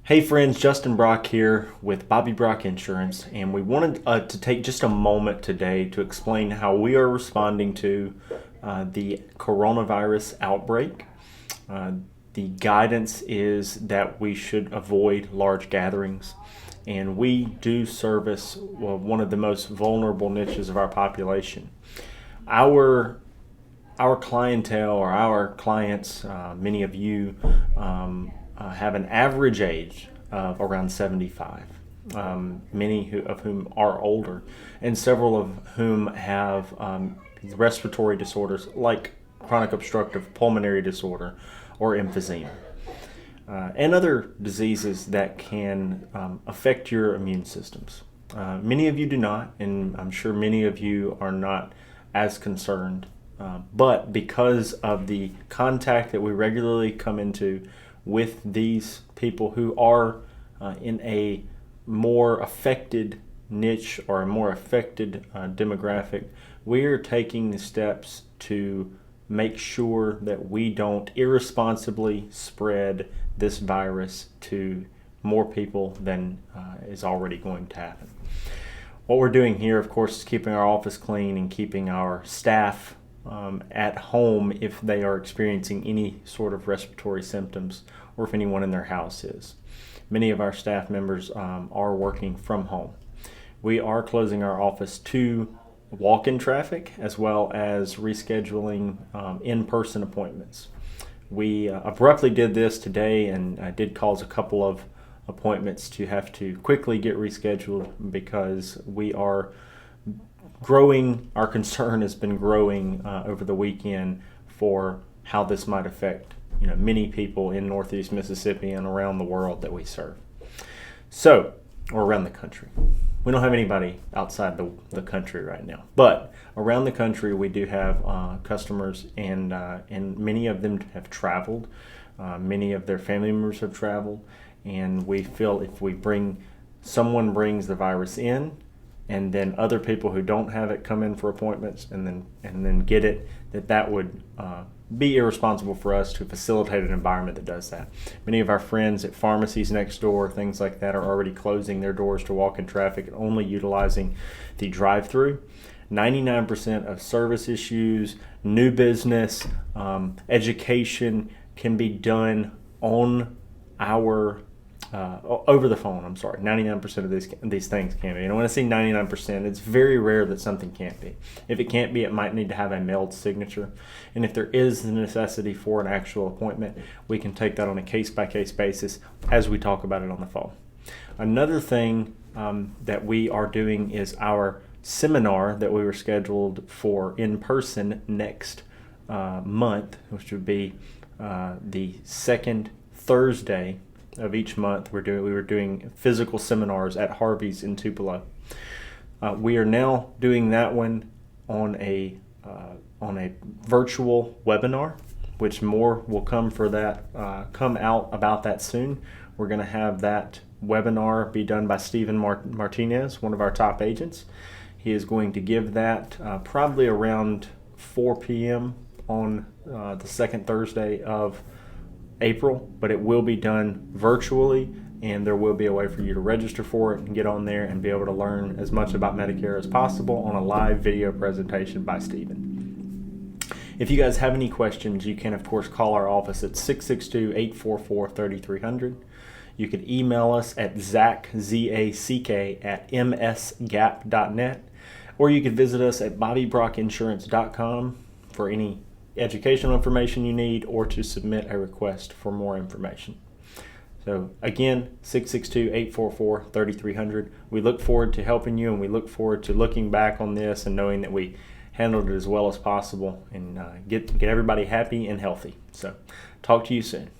Hey friends, Justin Brock here with Bobby Brock Insurance, and we wanted to take just a moment today to explain how we are responding to the coronavirus outbreak. The guidance is that we should avoid large gatherings, and we do service one of the most vulnerable niches of our population. Our clientele or our clients, many of you, have an average age of around 75. Many of whom are older, and several of whom have respiratory disorders like chronic obstructive pulmonary disorder or emphysema, and other diseases that can affect your immune systems. Many of you do not, and I'm sure many of you are not as concerned. But because of the contact that we regularly come into with these people who are in a more affected niche or a more affected demographic, we are taking the steps to make sure that we don't irresponsibly spread this virus to more people than is already going to happen. What we're doing here, of course, is keeping our office clean and keeping our staff at home if they are experiencing any sort of respiratory symptoms or if anyone in their house is. Many of our staff members are working from home. We are closing our office to walk-in traffic as well as rescheduling in-person appointments. We abruptly did this today and did cause a couple of appointments to have to quickly get rescheduled because we are growing. Our concern has been growing over the weekend for how this might affect many people in Northeast Mississippi and around the world that we serve. So, or around the country. We don't have anybody outside the country right now, but around the country we do have customers, and many of them have traveled. Many of their family members have traveled, and we feel if someone brings the virus in, and then other people who don't have it come in for appointments and then get it, that would be irresponsible for us to facilitate an environment that does that. Many of our friends at pharmacies next door, things like that, are already closing their doors to walk-in traffic and only utilizing the drive-through. 99% of service issues, new business, education can be done on our over the phone. 99% of these things can be. And when I say 99%, it's very rare that something can't be. If it can't be, it might need to have a mailed signature. And if there is the necessity for an actual appointment, we can take that on a case-by-case basis as we talk about it on the phone. Another thing that we are doing is our seminar that we were scheduled for in person next month, which would be the second Thursday of each month. We were doing physical seminars at Harvey's in Tupelo. We are now doing that one on a virtual webinar, which more will come out about that soon. We're going to have that webinar be done by Stephen Martinez, one of our top agents. He is going to give that probably around 4 p.m. on the second Thursday of April, but it will be done virtually, and there will be a way for you to register for it and get on there and be able to learn as much about Medicare as possible on a live video presentation by Stephen. If you guys have any questions, you can of course call our office at 662-844-3300. You can email us at zack@msgap.net, or you can visit us at bobbybrockinsurance.com for any educational information you need or to submit a request for more information. So again, 662-844-3300. We look forward to helping you, and we look forward to looking back on this and knowing that we handled it as well as possible and get everybody happy and healthy. So talk to you soon.